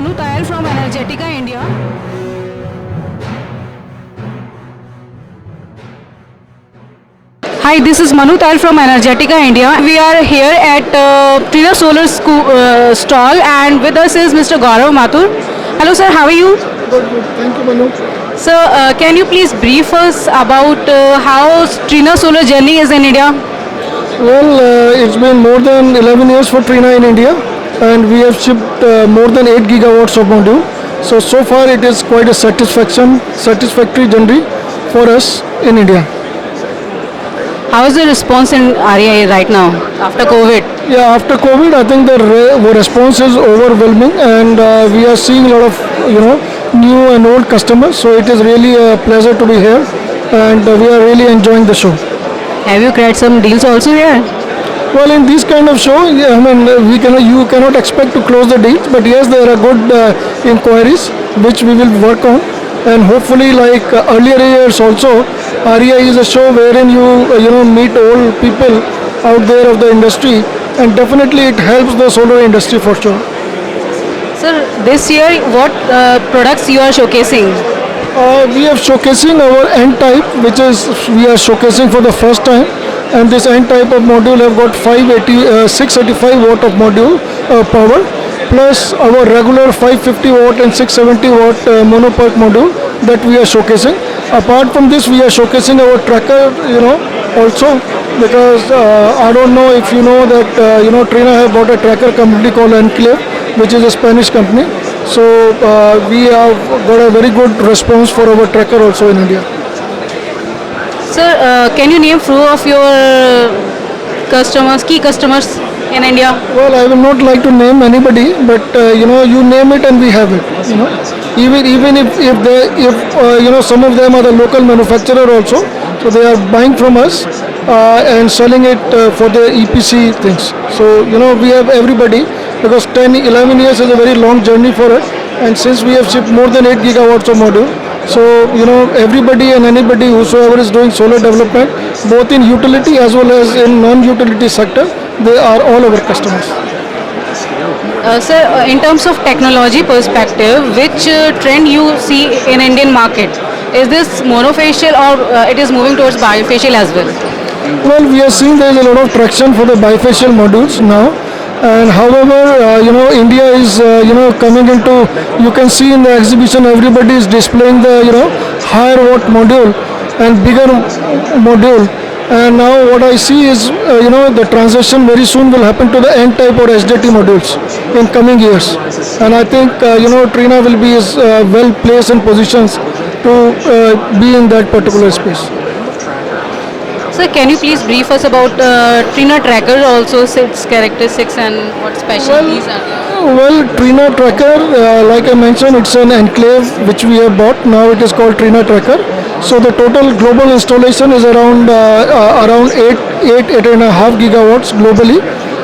Manu Tayal from Energetica India. Hi, this is Manu Tayal from Energetica India. We are here at Trina Solar stall, and with us is Mr. Gaurav Mathur. Hello sir, how are you? Good, good. Thank you, Manu. Sir, can you please brief us about how Trina Solar journey is in India? Well, it's been more than 11 years for Trina in India, and we have shipped more than 8 gigawatts of module. So far it is quite a satisfactory journey for us in India. How is the response in REI right now after COVID? Yeah, after COVID, I think the response is overwhelming, and we are seeing a lot of new and old customers. So it is really a pleasure to be here, and we are really enjoying the show. Have you created some deals also here? Well, in this kind of show, yeah, I mean, you cannot expect to close the deals, but yes, there are good inquiries which we will work on, and hopefully, like earlier years also, REI is a show wherein you meet all people out there of the industry, and definitely it helps the solar industry for sure. Sir, this year what products you are showcasing? We are showcasing our N-type, which is we are showcasing for the first time, and this N-type of module have got 685 watt of module power, plus our regular 550 watt and 670 watt monoPERC module that we are showcasing. Apart from this, we are showcasing our tracker, also, because I don't know if you know that Trina have bought a tracker company called Enclave, which is a Spanish company. So we have got a very good response for our tracker also in India. Sir, can you name few of your key customers in India? Well, I will not like to name anybody, but you name it and we have it. Even if some of them are the local manufacturer also, so they are buying from us and selling it for their EPC things. So we have everybody, because 11 years is a very long journey for us, and since we have shipped more than 8 gigawatts of module, so everybody and anybody whosoever is doing solar development, both in utility as well as in non-utility sector, they are all our customers. Sir, in terms of technology perspective, which trend you see in Indian market? Is this monofacial or it is moving towards bifacial as well? Well, we are seeing there is a lot of traction for the bifacial modules now. And however, India is, coming into, you can see in the exhibition, everybody is displaying the, higher watt module and bigger module. And now what I see is, the transition very soon will happen to the N-type or SJT modules in coming years. And I think, Trina will be well placed and positions to be in that particular space. Sir, can you please brief us about Trina Tracker, also its characteristics and what specialties are there? Well, Trina Tracker, like I mentioned, it's an Enclave which we have bought. Now it is called Trina Tracker. So the total global installation is around 8.5 gigawatts globally,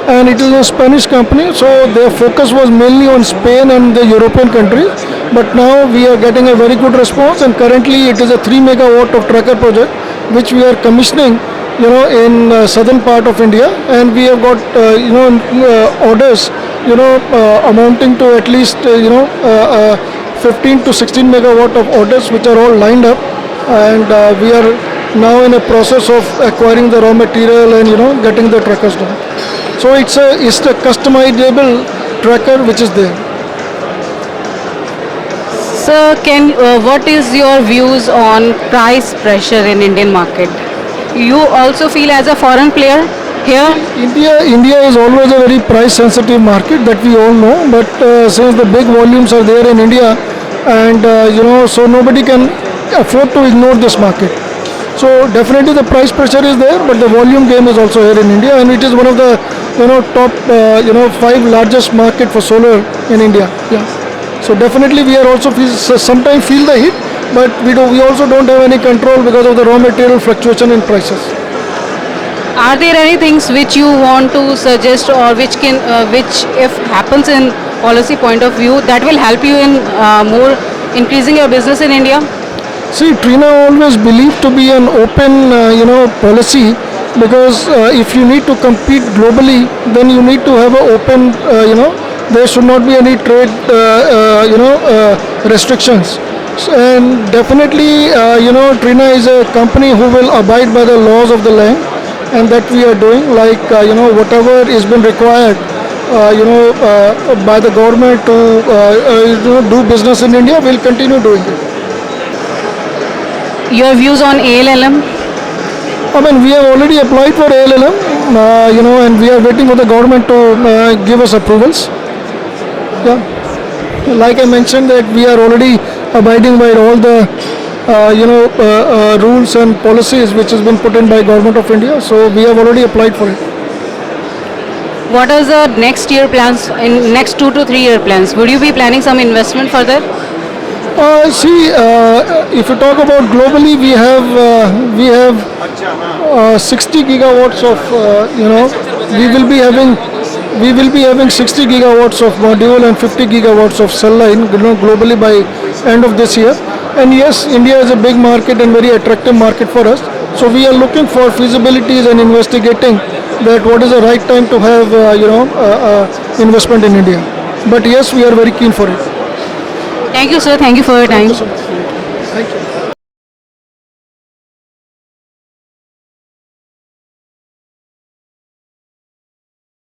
and it is a Spanish company. So their focus was mainly on Spain and the European countries. But now we are getting a very good response, and currently it is a 3 megawatt of tracker project which we are commissioning, in southern part of India, and we have got orders, amounting to at least 15 to 16 megawatt of orders which are all lined up, and we are now in a process of acquiring the raw material and getting the trackers done. So it's a customizable tracker which is there. Sir, what is your views on price pressure in Indian market? You also feel as a foreign player here? India is always a very price sensitive market, that we all know, but since the big volumes are there in India, and so nobody can afford to ignore this market. So definitely the price pressure is there, but the volume game is also here in India, and it is one of the top 5 largest market for solar in India. Yeah. So definitely we are also sometimes feel the heat, but we also don't have any control because of the raw material fluctuation in prices. Are there any things which you want to suggest, or which if happens in policy point of view, that will help you in more increasing your business in India? See, Trina always believed to be an open, policy, because if you need to compete globally, then you need to have an open, there should not be any trade, restrictions. And definitely, Trina is a company who will abide by the laws of the land, and that we are doing. Like whatever is been required, by the government to do business in India, we'll continue doing it. Your views on ALLM? I mean, we have already applied for ALLM, and we are waiting for the government to give us approvals. Yeah. Like I mentioned, that we are already abiding by all the, rules and policies which has been put in by Government of India. So we have already applied for it. What are the next year plans, in next 2 to 3 year plans? Would you be planning some investment further? If you talk about globally, we have 60 gigawatts of we will be having 60 gigawatts of module and 50 gigawatts of cell line globally by end of this year. And yes, India is a big market and very attractive market for us. So we are looking for feasibilities and investigating that what is the right time to have investment in India. But yes, we are very keen for it. Thank you, sir. Thank you for your time. Thank you so much. Thank you.